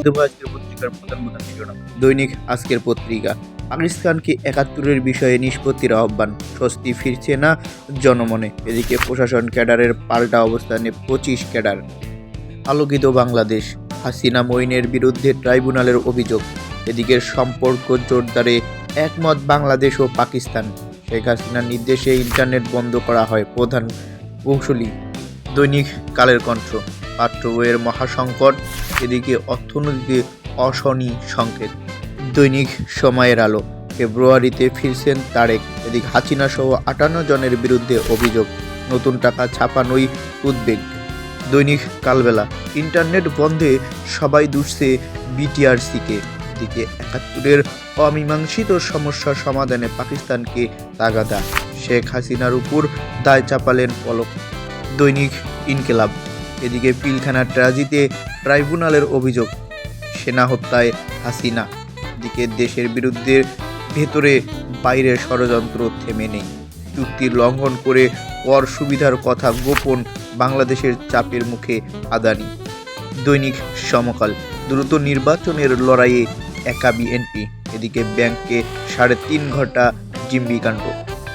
দেবো আজকের পত্রিকার প্রধান প্রধান শিরোনাম। দৈনিক আজকের পত্রিকা। পাকিস্তানকে ৭১-এর বিষয়ে নিষ্পত্তির আহ্বান, স্বস্তি ফিরছে না জনমনে। এদিকে প্রশাসন ক্যাডারের পাল্টা অবস্থানে ২৫ ক্যাডার। আলোকিত বাংলাদেশ। হাসিনা মঈনের বিরুদ্ধে ট্রাইব্যুনালের অভিযোগ। এদিকে সম্পর্ক জোরদারে একমত বাংলাদেশ ও পাকিস্তান। শেখ হাসিনার নির্দেশে ইন্টারনেট বন্ধ করা হয় প্রধান কৌশলী। দৈনিক কালের কণ্ঠ। পাঠ্য বইয়ের মহাসংকট, এদিকে অর্থনীতিতে অশনি সংকেত। দৈনিক সময়ের আলো। ফেব্রুয়ারিতে ফিরছেন তারেক। এদিকে হাসিনা সহ ৫৮ জনের বিরুদ্ধে অভিযোগ, নতুন টাকা ছাপানোই উদ্বেগ। দৈনিক কালবেলা। ইন্টারনেট বন্ধে সবাই দুষছে বিটিআরসিকে। এদিকে ৭১-এর অমীমাংসিত সমস্যা সমাধানে পাকিস্তানকে তাগাদা, শেখ হাসিনার উপর দায় চাপালেন পলক। দৈনিক ইনকিলাব। এদিকে পিলখানা ট্র্যাজেডিতে ট্রাইব্যুনালের অভিযোগ, সেনা হত্যায় হাসিনা। এদিকে দেশের বিরুদ্ধে ভেতরে বাইরে ষড়যন্ত্র থেমে নেই। চুক্তি লঙ্ঘন করে কর সুবিধার কথা গোপন, বাংলাদেশের চাপের মুখে আদানি। দৈনিক সমকাল। দ্রুত নির্বাচনের লড়াইয়ে একা বিএনপি। এদিকে ব্যাংকে ৩.৫ ঘন্টা জিম্বিকাণ্ড।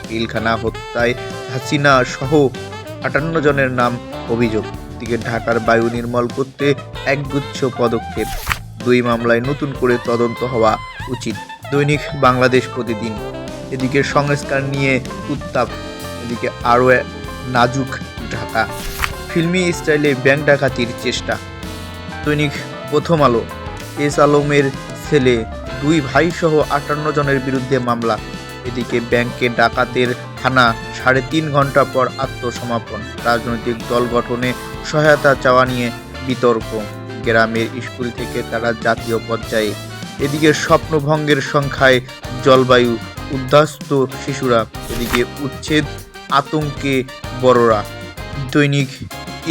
পিলখানা হত্যায় হাসিনা সহ ৫৮ জনের নাম অভিযোগ। এদিকে ঢাকার বায়ু নির্মল করতে একগুচ্ছ পদক্ষেপ। ২ মামলায় নতুন করে তদন্ত হওয়া উচিত। দৈনিক বাংলাদেশ প্রতিদিন। এদিকে সংস্কার নিয়ে উত্তাপ। এদিকে আরও নাজুক ঢাকা, ফিল্মি স্টাইলে ব্যাংক ডাকাতির চেষ্টা। দৈনিক প্রথম আলো। এস আলমের ছেলে ২ ভাই সহ ৫৮ জনের বিরুদ্ধে মামলা। এদিকে ব্যাংকে ডাকাতের হানা, ৩.৫ ঘন্টা পর আত্মসমর্পণ। রাজনৈতিক দল গঠনে সহায়তা চাওয়া নিয়ে বিতর্ক। গ্রামের স্কুল থেকে তারা জাতীয় পর্যায়ে। এদিকে স্বপ্নভঙ্গের সংখ্যায় জলবায়ু, উদ্বাস্ত শিশুরা। এদিকে উচ্ছেদ আতঙ্কে বড়রা। দৈনিক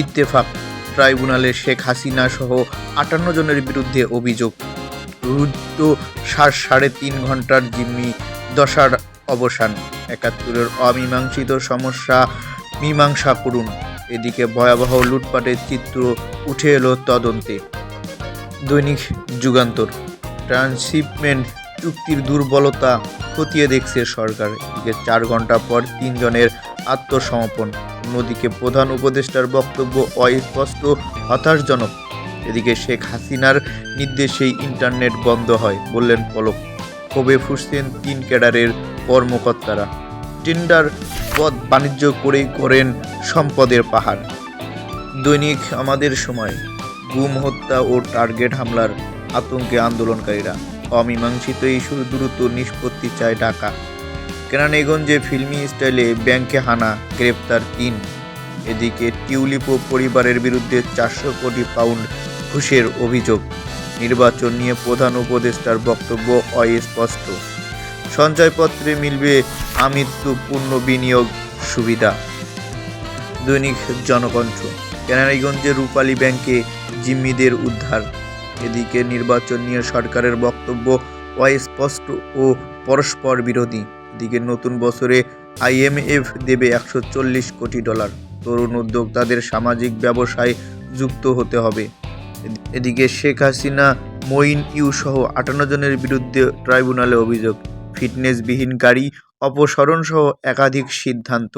ইত্তেফাক। ট্রাইব্যুনালে শেখ হাসিনা সহ ৫৮ জনের বিরুদ্ধে অভিযোগ, রুদ্ধ ৩.৫ ঘন্টার জিম্মি দশার অবসান। ৭১-এর অমীমাংসিত সমস্যা মীমাংসা করুন। এদিকে ভয়াবহ লুটপাটের চিত্র উঠে এলো তদন্তে। দৈনিক যুগান্তর। ট্রান্সশিপমেন্ট চুক্তির দুর্বলতা খতিয়ে দেখছে সরকার। এদিকে ৪ ঘন্টা পর ৩ জনের আত্মসমর্পণ। অন্যদিকে প্রধান উপদেষ্টার বক্তব্য অস্পষ্ট, হতাশজনক। এদিকে শেখ হাসিনার নির্দেশেই ইন্টারনেট বন্ধ হয় বললেন পলক। ক্ষোভে ফুঁসছেন ৩ ক্যাডারের কর্মকর্তারা। টেন্ডার পদ বাণিজ্য করেই করেন সম্পদের পাহাড়। দৈনিক আমাদের সময়। গুম, হত্যা ও টার্গেট হামলার আতঙ্কে আন্দোলনকারীরা। অমীমাংসিত ইস্যুর দ্রুত নিষ্পত্তি চায় ঢাকা। কেরানীগঞ্জে ফিল্মি স্টাইলে ব্যাংকে হানা, গ্রেপ্তার ৩। এদিকে টিউলিপ পরিবারের বিরুদ্ধে ৪০০ কোটি পাউন্ড ঘুষের অভিযোগ। নির্বাচন নিয়ে প্রধান উপদেষ্টার বক্তব্য অস্পষ্ট। সঞ্চয়পত্রে মিলবে আমৃত্যু পূর্ণ বিনিয়োগ সুবিধা। দৈনিক জনকণ্ঠ। কেরানীগঞ্জে রূপালী ব্যাংকে জিম্মিদের উদ্ধার। এদিকে নির্বাচন নিয়ে সরকারের বক্তব্য অস্পষ্ট ও পরস্পর বিরোধী। এদিকে নতুন বছরে IMF দেবে $১৪০ কোটি। তরুণ উদ্যোক্তাদের সামাজিক ব্যবসায় যুক্ত হতে হবে। এদিকে শেখ হাসিনা, মঈন ইউ সহ ৫৮ জনের বিরুদ্ধে ট্রাইব্যুনালে অভিযোগ, ফিটনেসবিহীন গাড়ি অপসারণ সহ একাধিক সিদ্ধান্ত।